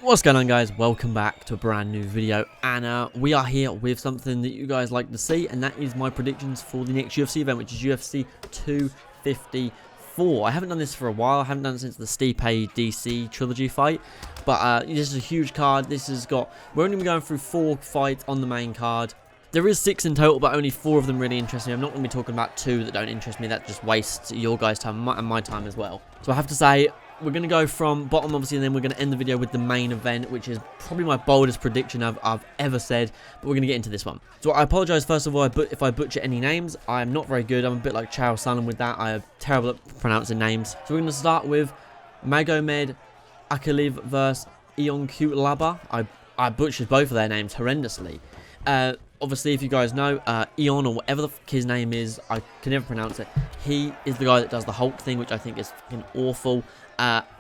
What's going on, guys? Welcome back to a brand new video, and we are here with something that you guys like to see, and that is my predictions for the next UFC event, which is UFC 254. I haven't done this for a while. I haven't done it since the Stipe DC trilogy fight, but this is a huge card. We're only going through 4 fights on the main card. There is 6 in total, but only 4 of them really interest me. I'm not going to be talking about 2 that don't interest me. That just wastes your guys' time and my time as well. So I have to say, we're going to go from bottom, obviously, and then we're going to end the video with the main event, which is probably my boldest prediction I've ever said, but we're going to get into this one. So I apologise, first of all, if I butcher any names. I'm not very good. I'm a bit like Charles Sullivan with that. I am terrible at pronouncing names. So we're going to start with Magomed Ankalaev versus Ion Cutelaba. I butchered both of their names horrendously. Obviously, if you guys know, Ion, or whatever the fuck his name is, I can never pronounce it. He is the guy that does the Hulk thing, which I think is fucking awful.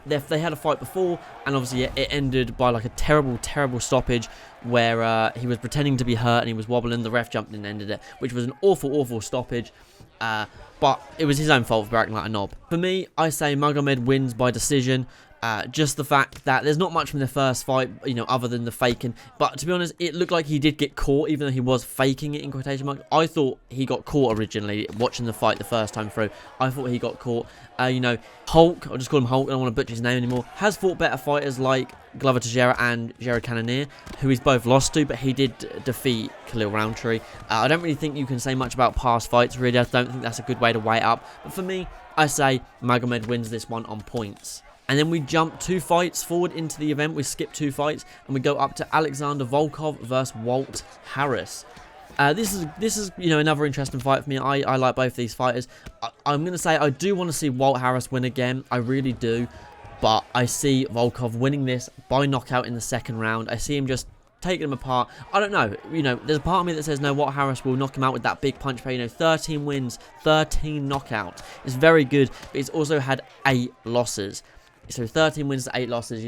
They had a fight before, and obviously it ended by like a terrible stoppage where he was pretending to be hurt and he was wobbling. The ref jumped in and ended it, which was an awful stoppage. But it was his own fault for acting like a knob. For me, I say Magomed wins by decision. Just the fact that there's not much from the first fight, other than the faking. But to be honest, it looked like he did get caught, even though he was faking it in quotation marks. I thought he got caught originally, watching the fight the first time through. I thought he got caught. Hulk, I'll just call him Hulk, I don't want to butcher his name anymore, has fought better fighters like Glover Teixeira and Jared Cannonier, who he's both lost to, but he did defeat Khalil Roundtree. I don't really think you can say much about past fights, really. I don't think that's a good way to weigh it up. But for me, I say Magomed wins this one on points. And then we jump 2 fights forward into the event. We skip 2 fights and we go up to Alexander Volkov versus Walt Harris. This is another interesting fight for me. I like both these fighters. I'm going to say I do want to see Walt Harris win again. I really do. But I see Volkov winning this by knockout in the second round. I see him just taking him apart. I don't know. There's a part of me that says no, Walt Harris will knock him out with that big punch play. 13 wins, 13 knockouts. It's very good, but he's also had 8 losses. So 13 wins to 8 losses. He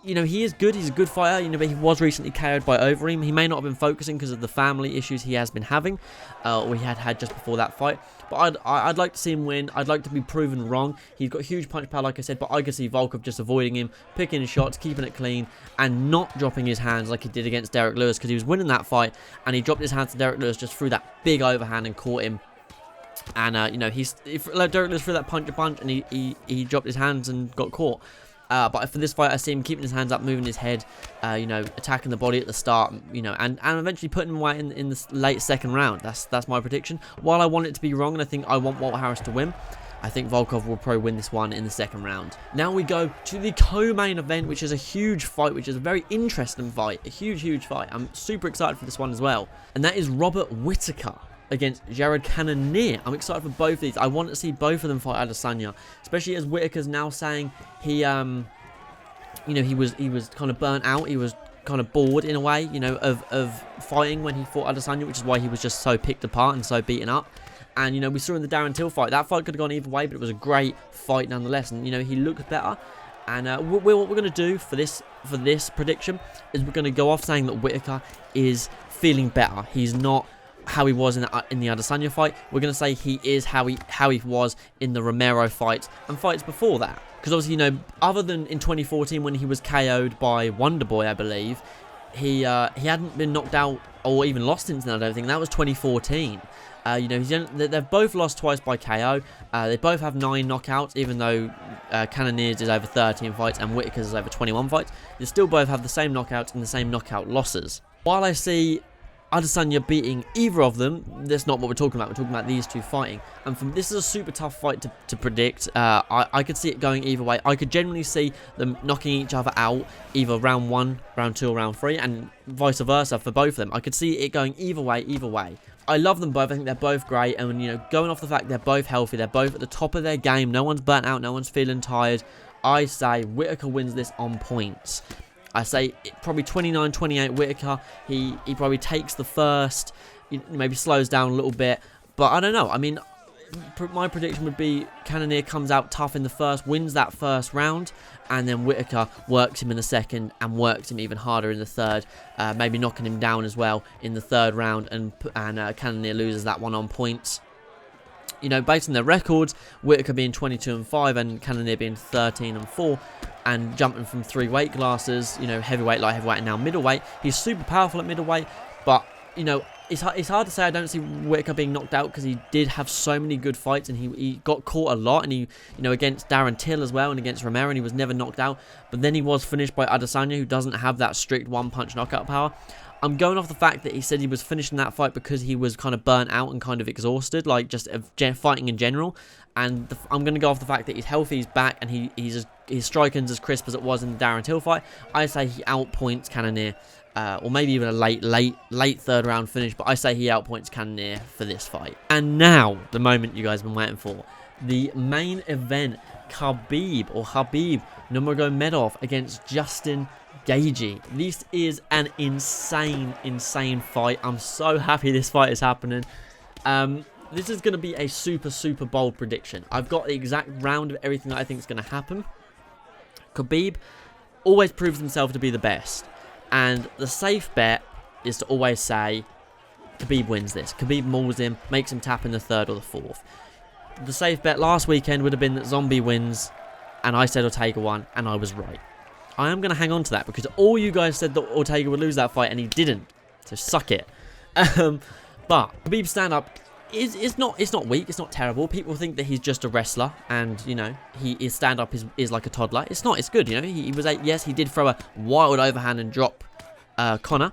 is good. He's a good fighter. But he was recently KO'd by Overeem. He may not have been focusing because of the family issues he has been having, or he had just before that fight. But I'd like to see him win. I'd like to be proven wrong. He's got huge punch power, like I said, but I could see Volkov just avoiding him, picking his shots, keeping it clean, and not dropping his hands like he did against Derek Lewis, because he was winning that fight, and he dropped his hands to Derek Lewis, just threw that big overhand and caught him. And Derek Lewis threw that punch, and he dropped his hands and got caught. But for this fight, I see him keeping his hands up, moving his head, attacking the body at the start, and eventually putting him away in the late second round. That's my prediction. While I want it to be wrong, and I think I want Walt Harris to win, I think Volkov will probably win this one in the second round. Now we go to the co-main event, which is a huge fight, which is a very interesting fight, a huge fight. I'm super excited for this one as well, and that is Robert Whittaker against Jared Cannonier. I'm excited for both these. I want to see both of them fight Adesanya, especially as Whittaker's now saying he was kind of burnt out. He was kind of bored in a way, of fighting when he fought Adesanya, which is why he was just so picked apart and so beaten up. And we saw in the Darren Till fight, that fight could have gone either way, but it was a great fight nonetheless. And he looked better. And what we're going to do for this prediction is we're going to go off saying that Whittaker is feeling better. He's not how he was in the Adesanya fight. We're going to say he is how he was in the Romero fights and fights before that. Because obviously, other than in 2014 when he was KO'd by Wonderboy, I believe, he hadn't been knocked out or even lost since then, I don't think. That was 2014. They've both lost twice by KO. They both have 9 knockouts, even though Cannonier's is over 13 fights and Whittaker's is over 21 fights. They still both have the same knockouts and the same knockout losses. While I see Adesanya beating either of them, that's not what we're talking about. We're talking about these 2 fighting. And this is a super tough fight to predict. I could see it going either way. I could genuinely see them knocking each other out, either round 1, round 2, or round 3, and vice versa for both of them. I could see it going either way. I love them both. I think they're both great. And, going off the fact they're both healthy, they're both at the top of their game. No one's burnt out. No one's feeling tired. I say Whittaker wins this on points. I say probably 29-28 Whittaker. He probably takes the first, maybe slows down a little bit. But I don't know. I mean, my prediction would be Cannonier comes out tough in the first, wins that first round, and then Whittaker works him in the second and works him even harder in the third, maybe knocking him down as well in the third round, and Cannonier loses that one on points. You know, based on their records, Whittaker being 22-5 and Cannonier being 13-4, and jumping from 3 weight classes, you know, heavyweight, light heavyweight, and now middleweight. He's super powerful at middleweight, but, you know, it's hard to say I don't see Whittaker being knocked out, because he did have so many good fights, and he got caught a lot, and he, you know, against Darren Till as well, and against Romero, and he was never knocked out. But then he was finished by Adesanya, who doesn't have that strict one-punch knockout power. I'm going off the fact that he said he was finishing that fight because he was kind of burnt out and kind of exhausted, like just fighting in general. And I'm going to go off the fact that he's healthy, he's back, and his striking's as crisp as it was in the Darren Till fight. I say he outpoints Cannonier, or maybe even a late third round finish, but I say he outpoints Cannonier for this fight. And now, the moment you guys have been waiting for. The main event, Habib Nurmagomedov against Justin Gaethje. This is an insane fight. I'm so happy this fight is happening. This is going to be a super bold prediction. I've got the exact round of everything that I think is going to happen. Khabib always proves himself to be the best, and the safe bet is to always say Khabib wins this. Khabib mauls him, makes him tap in the 3rd or the 4th. The safe bet last weekend would have been that Zombie wins, and I said Ortega won, and I was right. I am going to hang on to that, because all you guys said that Ortega would lose that fight, and he didn't. So suck it. But Khabib's stand-up is not weak. It's not terrible. People think that he's just a wrestler, and, you know, his stand-up is like a toddler. It's not. It's good, you know. He was yes, he did throw a wild overhand and drop Conor,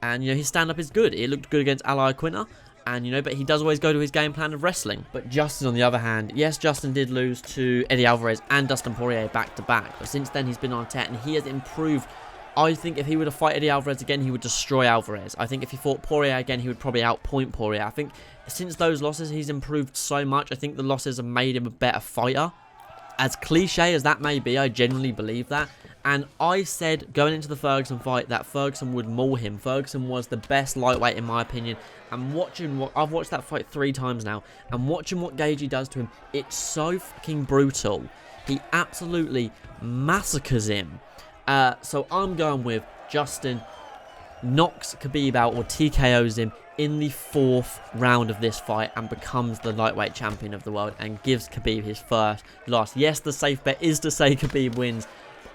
and, you know, his stand-up is good. It looked good against Ally Quinter. And, you know, but he does always go to his game plan of wrestling. But Justin, on the other hand, yes, Justin did lose to Eddie Alvarez and Dustin Poirier back-to-back. But since then, he's been on a and he has improved. I think if he were to fight Eddie Alvarez again, he would destroy Alvarez. I think if he fought Poirier again, he would probably outpoint Poirier. I think since those losses, he's improved so much. I think the losses have made him a better fighter. As cliche as that may be, I genuinely believe that. And I said going into the Ferguson fight that Ferguson would maul him. Ferguson was the best lightweight in my opinion. And I've watched that fight 3 times now, and watching what Gaethje does to him, it's so fucking brutal. He absolutely massacres him. So I'm going with Justin knocks Khabib out or TKOs him in the 4th round of this fight and becomes the lightweight champion of the world and gives Khabib his first loss. Yes, the safe bet is to say Khabib wins.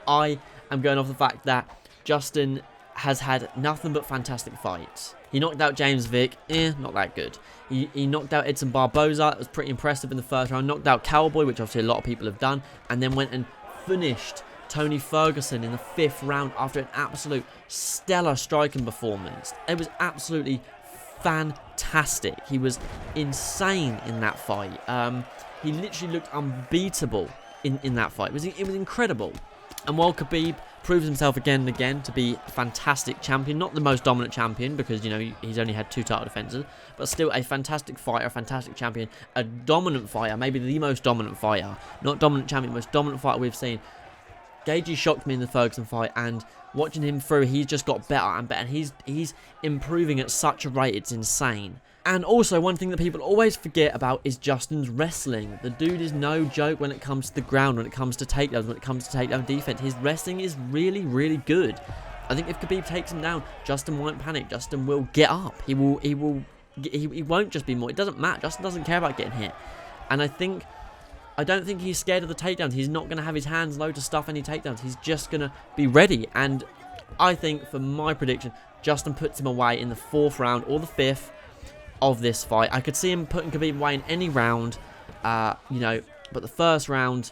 I am going off the fact that Justin has had nothing but fantastic fights. He knocked out James Vick, not that good. He knocked out Edson Barboza, that was pretty impressive in the 1st round. Knocked out Cowboy, which obviously a lot of people have done, and then went and finished Tony Ferguson in the 5th round after an absolute stellar striking performance. It was absolutely fantastic. He was insane in that fight. He literally looked unbeatable in that fight. It was incredible. And while Khabib proves himself again and again to be a fantastic champion, not the most dominant champion because, you know, he's only had 2 title defenses, but still a fantastic fighter, a fantastic champion, a dominant fighter, maybe the most dominant fighter, not dominant champion, most dominant fighter we've seen. Gaethje shocked me in the Ferguson fight, and watching him through, he's just got better and better, and he's improving at such a rate, it's insane. And also, one thing that people always forget about is Justin's wrestling. The dude is no joke when it comes to the ground, when it comes to takedowns, when it comes to takedown defense. His wrestling is really good. I think if Khabib takes him down, Justin won't panic. Justin will get up. He won't just be more. It doesn't matter. Justin doesn't care about getting hit. And I don't think he's scared of the takedowns. He's not going to have his hands low to stuff any takedowns. He's just going to be ready. And I think, for my prediction, Justin puts him away in the 4th round or the 5th of this fight. I could see him putting Khabib away in any round, you know, but the 1st round,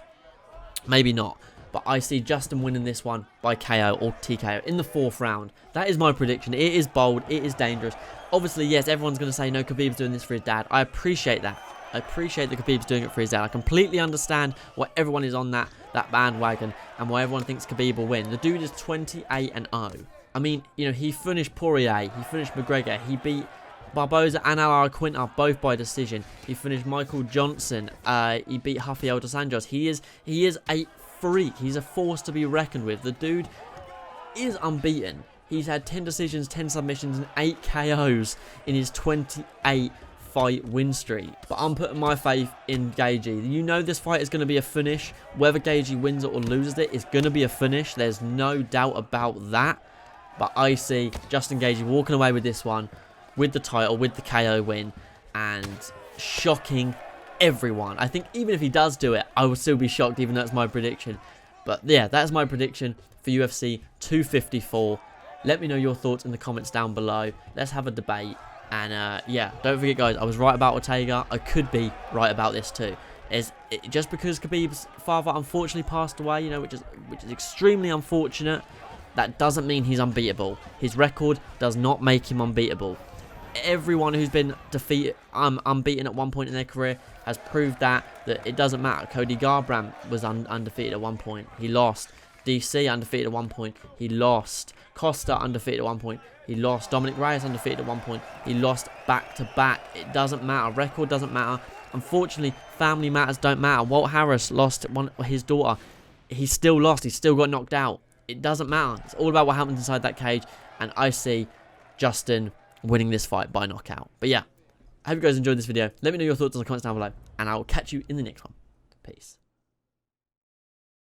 maybe not. But I see Justin winning this one by KO or TKO in the 4th round. That is my prediction. It is bold. It is dangerous. Obviously, yes, everyone's going to say, no, Khabib's doing this for his dad. I appreciate that. I appreciate that Khabib's doing it for his dad. I completely understand why everyone is on that bandwagon and why everyone thinks Khabib will win. The dude is 28-0. I mean, you know, he finished Poirier. He finished McGregor. He beat Barboza and Ally Quinter both by decision. He finished Michael Johnson. He beat Rafael dos Anjos. He is a freak. He's a force to be reckoned with. The dude is unbeaten. He's had 10 decisions, 10 submissions, and 8 KOs in his 28 fight win streak. But I'm putting my faith in Gaethje. You know this fight is going to be a finish. Whether Gaethje wins it or loses it, it's going to be a finish. There's no doubt about that. But I see Justin Gaethje walking away with this one, with the title, with the KO win, and shocking everyone. I think even if he does do it, I will still be shocked, even though it's my prediction. But yeah, that's my prediction for UFC 254. Let me know your thoughts in the comments down below. Let's have a debate. And yeah, don't forget, guys, I was right about Ortega. I could be right about this too. Just because Khabib's father unfortunately passed away, you know, which is extremely unfortunate, that doesn't mean he's unbeatable. His record does not make him unbeatable. Everyone who's been unbeaten at one point in their career has proved that it doesn't matter. Cody Garbrandt was undefeated at one point. He lost. DC undefeated at one point. He lost. Costa undefeated at one point. He lost. Dominic Reyes undefeated at one point. He lost back to back. It doesn't matter. Record doesn't matter. Unfortunately, family matters don't matter. Walt Harris lost his daughter. He still lost. He still got knocked out. It doesn't matter. It's all about what happens inside that cage. And I see Justin winning this fight by knockout. But yeah, I hope you guys enjoyed this video. Let me know your thoughts in the comments down below. And I will catch you in the next one. Peace.